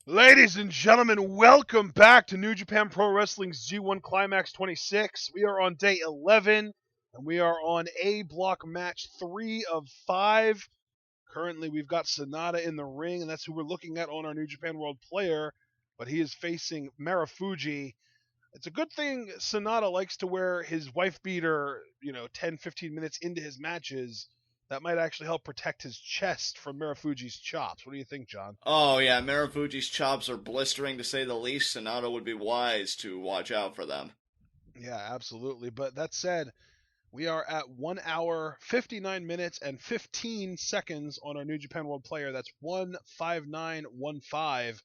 Ladies and gentlemen, welcome back to New Japan Pro Wrestling's G1 Climax 26. We are on day 11, and we are on A block match 3 of 5. Currently, we've got SANADA in the ring, and that's who we're looking at on our New Japan World Player, but he is facing Marufuji. It's a good thing SANADA likes to wear his wife beater, 10, 15 minutes into his matches. That might actually help protect his chest from Marufuji's chops. What do you think, John? Oh yeah, Marufuji's chops are blistering to say the least. SANADA would be wise to watch out for them. Yeah, absolutely. But that said, we are at 1 hour, 59 minutes, and 15 seconds on our New Japan World Player. That's 15915.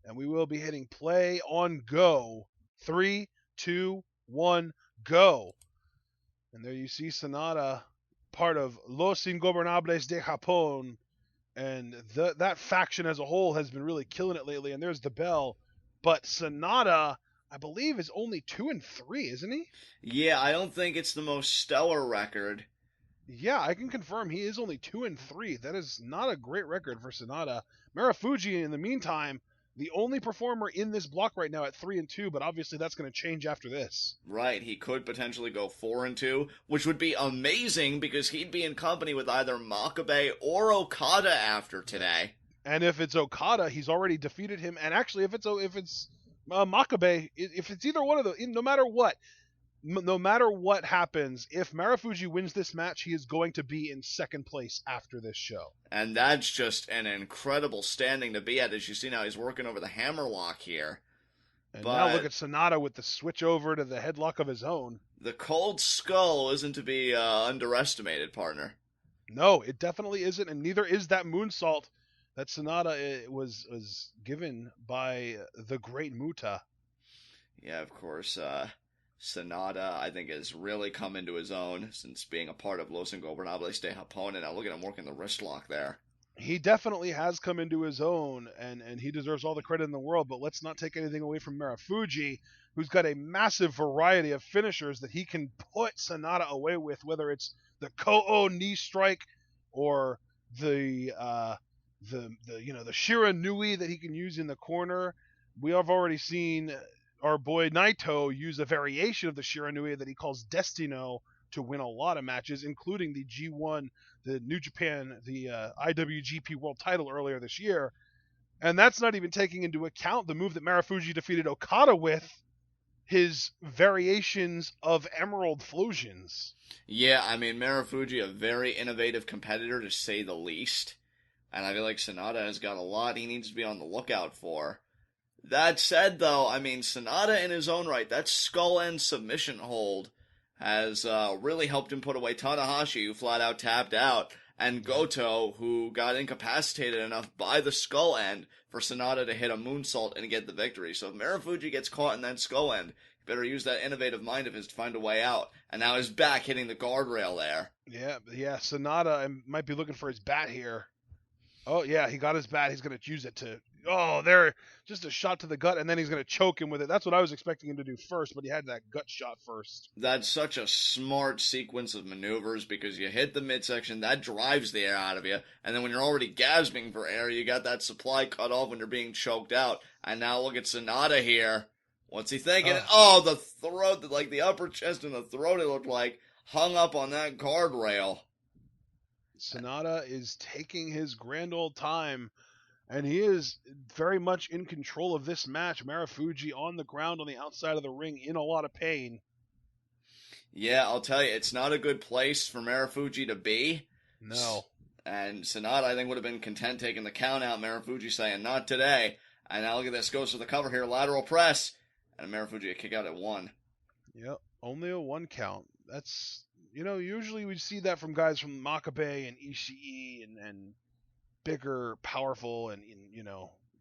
And we will be hitting play on go. 3, 2, 1, go. And there you see SANADA, part of Los Ingobernables de Japón. And that faction as a whole has been really killing it lately. And there's the bell. But SANADA, I believe, is only 2-3, isn't he? Yeah, I don't think it's the most stellar record. Yeah, I can confirm he is only 2-3. That is not a great record for SANADA. Marufuji, in the meantime, the only performer in this block right now at 3-2, but obviously that's going to change after this. Right, he could potentially go 4-2, which would be amazing because he'd be in company with either Makabe or Okada after today. And if it's Okada, he's already defeated him. And actually, if it's Makabe, if it's either one of those, no matter what happens, if Marufuji wins this match, he is going to be in second place after this show. And that's just an incredible standing to be at. As you see now, he's working over the hammerlock here. And now look at SANADA with the switch over to the headlock of his own. The cold skull isn't to be underestimated, partner. No, it definitely isn't, and neither is that moonsault that SANADA was given by the great Muta. Yeah, of course. SANADA, I think, has really come into his own since being a part of Los Ingobernables de Japón, and now look at him working the wrist lock there. He definitely has come into his own, and he deserves all the credit in the world, but let's not take anything away from Marufuji, who's got a massive variety of finishers that he can put SANADA away with, whether it's the Ko-O knee strike or the Shiranui that he can use in the corner. We have already seen our boy Naito use a variation of the Shiranui that he calls Destino to win a lot of matches, including the G1, the New Japan, the IWGP World Title earlier this year. And that's not even taking into account the move that Marufuji defeated Okada with, his variations of Emerald Flosions. Yeah, I mean, Marufuji, a very innovative competitor to say the least. And I feel like SANADA has got a lot he needs to be on the lookout for. That said, though, I mean, SANADA in his own right, that skull end submission hold has really helped him put away Tanahashi, who flat out tapped out, and Goto, who got incapacitated enough by the skull end for SANADA to hit a moonsault and get the victory. So if Marufuji gets caught in that skull end, he better use that innovative mind of his to find a way out. And now his back hitting the guardrail there. Yeah, SANADA might be looking for his bat here. Oh, yeah, he got his bat. He's going to use it to... Oh, there, just a shot to the gut, and then he's going to choke him with it. That's what I was expecting him to do first, but he had that gut shot first. That's such a smart sequence of maneuvers because you hit the midsection, that drives the air out of you, and then when you're already gasping for air, you got that supply cut off when you're being choked out. And now look at SANADA here. What's he thinking? The throat, like the upper chest and the throat, it looked like, hung up on that guardrail. SANADA is taking his grand old time, and he is very much in control of this match. Marufuji on the ground on the outside of the ring in a lot of pain. Yeah, I'll tell you, it's not a good place for Marufuji to be. No. And SANADA, I think, would have been content taking the count out. Marufuji saying, not today. And now look at this, goes for the cover here, lateral press. And Marufuji a kick out at 1. Yep, only a 1 count. That's... usually we see that from guys from Makabe and Ishii and bigger, powerful, and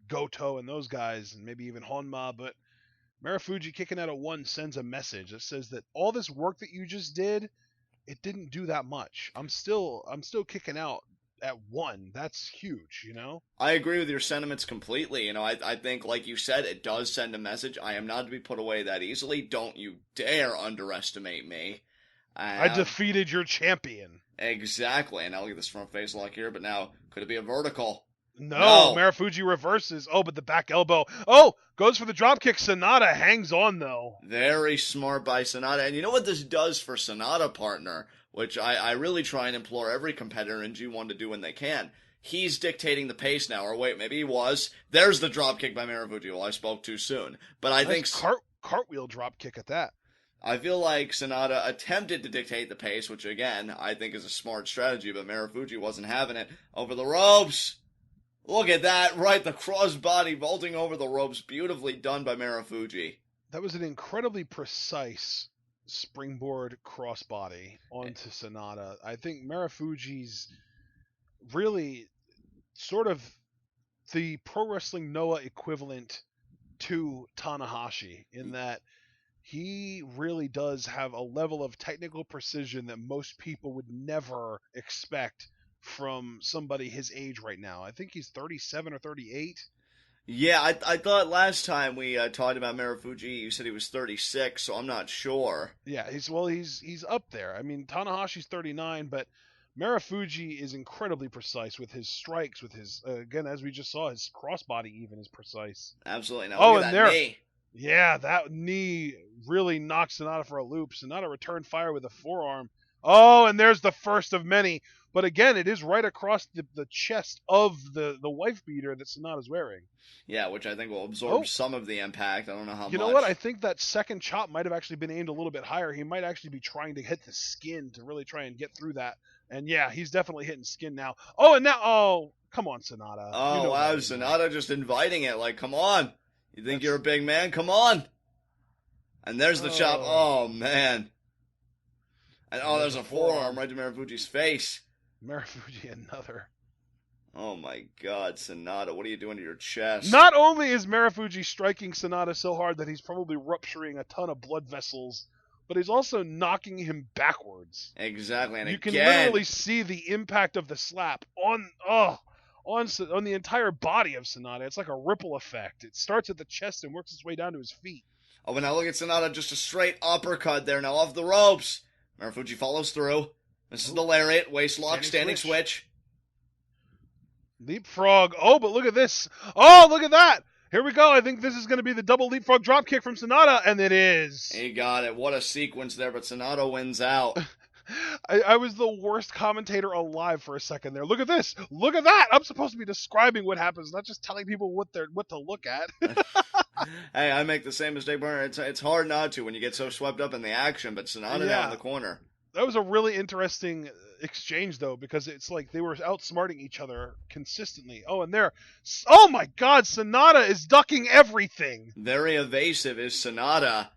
Goto and those guys, and maybe even Honma. But Marufuji kicking out at 1 sends a message that says that all this work that you just did, it didn't do that much. I'm still kicking out at 1. That's huge, I agree with your sentiments completely. I think, like you said, it does send a message. I am not to be put away that easily. Don't you dare underestimate me. I defeated your champion. Exactly. And now look at this front face lock here, but now could it be a vertical? No, No. Marufuji reverses. Oh, but the back elbow. Oh, goes for the dropkick. SANADA hangs on, though. Very smart by SANADA. And you know what this does for SANADA, partner? Which I really try and implore every competitor in G1 to do when they can. He's dictating the pace now. Or wait, maybe he was. There's the dropkick by Marufuji. Well, I spoke too soon. But I think cartwheel dropkick at that. I feel like SANADA attempted to dictate the pace, which again, I think is a smart strategy, but Marufuji wasn't having it. Over the ropes! Look at that, right? The crossbody vaulting over the ropes. Beautifully done by Marufuji. That was an incredibly precise springboard crossbody onto SANADA. I think Marufuji's really sort of the Pro Wrestling Noah equivalent to Tanahashi in that he really does have a level of technical precision that most people would never expect from somebody his age right now. I think he's 37 or 38. Yeah, I thought last time we talked about Marufuji, you said he was 36, so I'm not sure. Yeah, he's up there. I mean, Tanahashi's 39, but Marufuji is incredibly precise with his strikes, with his again, as we just saw, his crossbody even is precise. Absolutely. Now, Oh, look at and that there, knee. yeah, that knee really knocked SANADA for a loop. SANADA returned fire with a forearm. Oh, and there's the first of many. But again, it is right across the chest of the wife beater that SANADA's wearing. Yeah, which I think will absorb some of the impact. I don't know how much. You know what? I think that second chop might have actually been aimed a little bit higher. He might actually be trying to hit the skin to really try and get through that. And yeah, he's definitely hitting skin now. Oh, and now, oh, come on, SANADA. Oh, you know wow, SANADA just inviting it. Like, come on. You think you're a big man? Come on. And there's the chop. Oh, man. And there's a forearm right to Marufuji's face. Marufuji, another. Oh my God, SANADA, what are you doing to your chest? Not only is Marufuji striking SANADA so hard that he's probably rupturing a ton of blood vessels, but he's also knocking him backwards. Exactly, and you again, can literally see the impact of the slap on the entire body of SANADA. It's like a ripple effect. It starts at the chest and works its way down to his feet. Oh, but now look at SANADA, just a straight uppercut there, now off the ropes. Marufuji follows through. This is the lariat, waist lock, standing switch. Leapfrog. Oh, but look at this. Oh, look at that. Here we go. I think this is going to be the double leapfrog dropkick from SANADA, and it is. He got it. What a sequence there, but SANADA wins out. I was the worst commentator alive for a second there. Look at this. Look at that. I'm supposed to be describing what happens, not just telling people what to look at. Hey, I make the same mistake, Burner. It's hard not to when you get so swept up in the action, but SANADA down in the corner. That was a really interesting exchange, though, because it's like they were outsmarting each other consistently. Oh, and there. Oh, my God. SANADA is ducking everything. Very evasive is SANADA.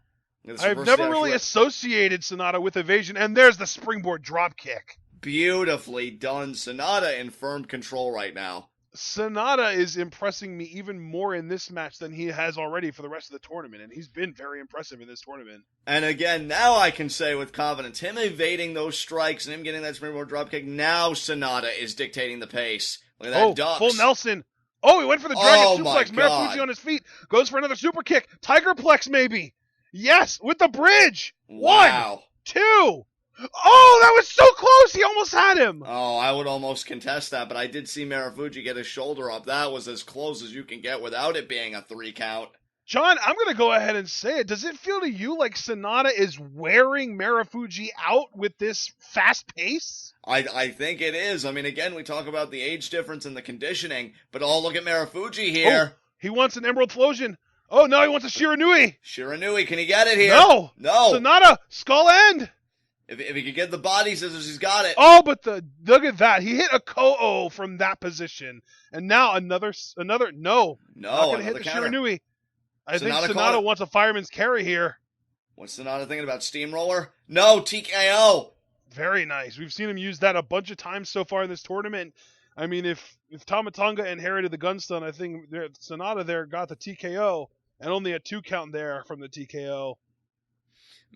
I've never really associated SANADA with evasion, and there's the springboard dropkick. Beautifully done. SANADA in firm control right now. SANADA is impressing me even more in this match than he has already for the rest of the tournament, and he's been very impressive in this tournament. And again, now I can say with confidence, him evading those strikes and him getting that springboard dropkick, now SANADA is dictating the pace. Look at that ducks. Full Nelson. Oh, he went for the dragon suplex. Marufuji on his feet. Goes for another super kick. Tigerplex maybe. Yes, with the bridge. Wow. 1, 2. Oh, that was so close. He almost had him. Oh, I would almost contest that, but I did see Marufuji get his shoulder up. That was as close as you can get without it being a 3 count. John, I'm going to go ahead and say it. Does it feel to you like SANADA is wearing Marufuji out with this fast pace? I think it is. I mean, again, we talk about the age difference and the conditioning, but look at Marufuji here. Oh, he wants an Emerald Flosion. Oh, no, he wants a Shiranui. Shiranui, can he get it here? No. SANADA, skull end. If he could get the body scissors, he's got it. Oh, but look at that. He hit a Ko-Oh from that position. And now another, no. Not going to hit the Shiranui. I think SANADA wants a fireman's carry here. What's SANADA thinking about? Steamroller? No, TKO. Very nice. We've seen him use that a bunch of times so far in this tournament. I mean, if Tama Tonga inherited the gunstun, I think SANADA there got the TKO, and only a 2 count there from the TKO.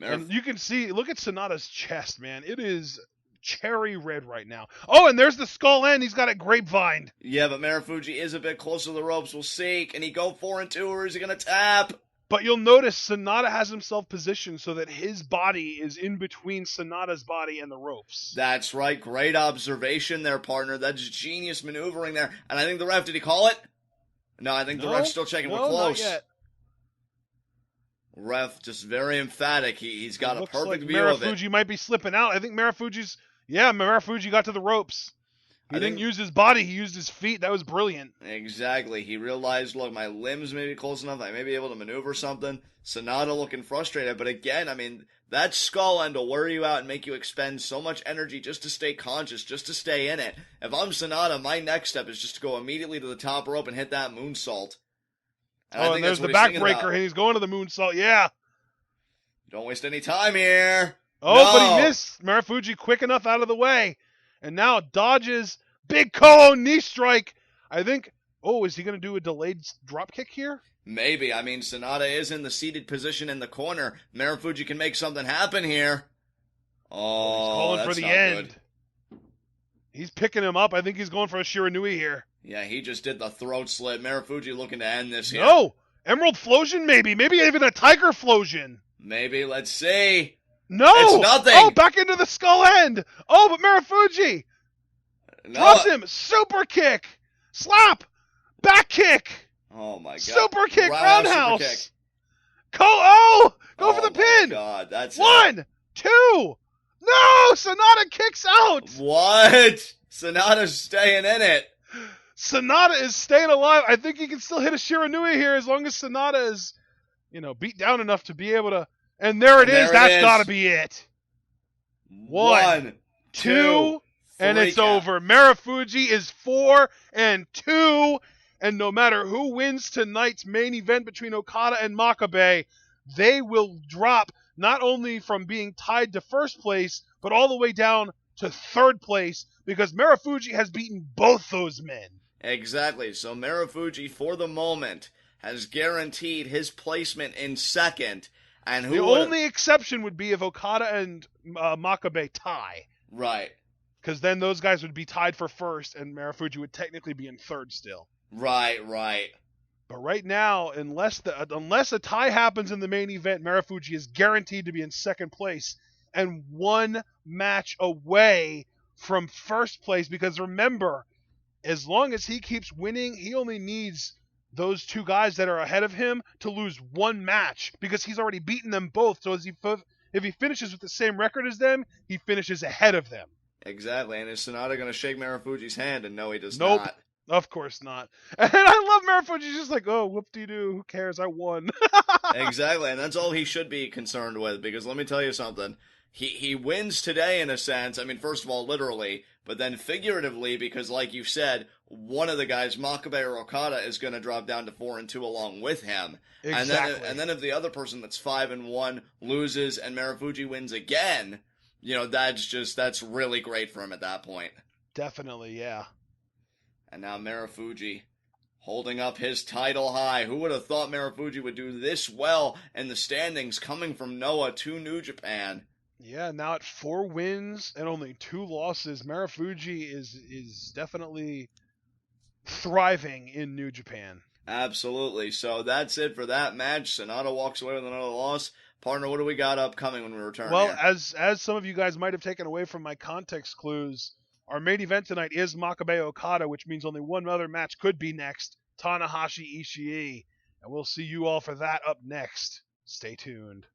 And you can see, look at SANADA's chest, man. It is cherry red right now. Oh, and there's the skull end. He's got it grapevine. Yeah, but Marufuji is a bit closer to the ropes. We'll see. Can he go 4 and 2, or is he going to tap? But you'll notice Sanada has himself positioned so that his body is in between Sanada's body and the ropes. That's right. Great observation there, partner. That's genius maneuvering there. And I think the ref, did he call it? No, I think the ref's still checking. We're close. Not yet. Ref just very emphatic. He's got a perfect like view of it. Marufuji might be slipping out. I think Marufuji got to the ropes. He didn't use his body. He used his feet. That was brilliant. Exactly. He realized, look, my limbs may be close enough. I may be able to maneuver something. Sanada looking frustrated. But again, I mean, that skull end will wear you out and make you expend so much energy just to stay conscious, just to stay in it. If I'm Sanada, my next step is just to go immediately to the top rope and hit that moonsault. And there's the backbreaker, and he's going to the moonsault. Yeah. Don't waste any time here. Oh, no. But he missed. Marufuji quick enough out of the way. And now dodges. Big Ko knee strike. I think. Oh, is he going to do a delayed drop kick here? Maybe. I mean, Sanada is in the seated position in the corner. Marufuji can make something happen here. Oh, he's calling for the end. Good. He's picking him up. I think he's going for a Shiranui here. Yeah, he just did the throat slit. Marufuji looking to end this here. No! Emerald Flosion, maybe. Maybe even a Tiger Flosion. Maybe. Let's see. No! It's nothing. Oh, back into the skull end. Oh, but Marufuji drops him. Super kick. Slap. Back kick. Oh, my God. Super kick. Roundhouse. Super kick. Go for the pin. God, that's 1, 2. No! Sanada kicks out. What? Sanada's staying in it. Sanada is staying alive. I think he can still hit a Shiranui here as long as Sanada is, beat down enough to be able to. And there it is. That's got to be it. 1, 2, and it's over. Marufuji is 4-2, and no matter who wins tonight's main event between Okada and Makabe, they will drop not only from being tied to first place, but all the way down to third place because Marufuji has beaten both those men. Exactly. So Marufuji, for the moment, has guaranteed his placement in second. And the only exception would be if Okada and Makabe tie. Right. Because then those guys would be tied for first, and Marufuji would technically be in third still. Right. But right now, unless a tie happens in the main event, Marufuji is guaranteed to be in second place and one match away from first place. Because remember, as long as he keeps winning, he only needs those two guys that are ahead of him to lose one match because he's already beaten them both. So if he finishes with the same record as them, he finishes ahead of them. Exactly. And is Sanada going to shake Marufuji's hand? And no, he does not. Nope. Of course not. And I love Marufuji just like, oh, whoop-de-doo, who cares? I won. Exactly. And that's all he should be concerned with because let me tell you something. He wins today in a sense. I mean, first of all, literally, but then figuratively because, like you said, one of the guys, Makabe or Okada, is going to drop down to 4-2 along with him. Exactly. And then if the other person that's 5-1 loses and Marufuji wins again, that's really great for him at that point. Definitely, yeah. And now Marufuji holding up his title high. Who would have thought Marufuji would do this well in the standings coming from Noah to New Japan? Yeah, now at 4 wins and only 2 losses, Marufuji is definitely thriving in New Japan. Absolutely. So that's it for that match. Sanada walks away with another loss. Partner, what do we got upcoming when we return? Well, here? as some of you guys might have taken away from my context clues, our main event tonight is Makabe Okada, which means only one other match could be next, Tanahashi Ishii. And we'll see you all for that up next. Stay tuned.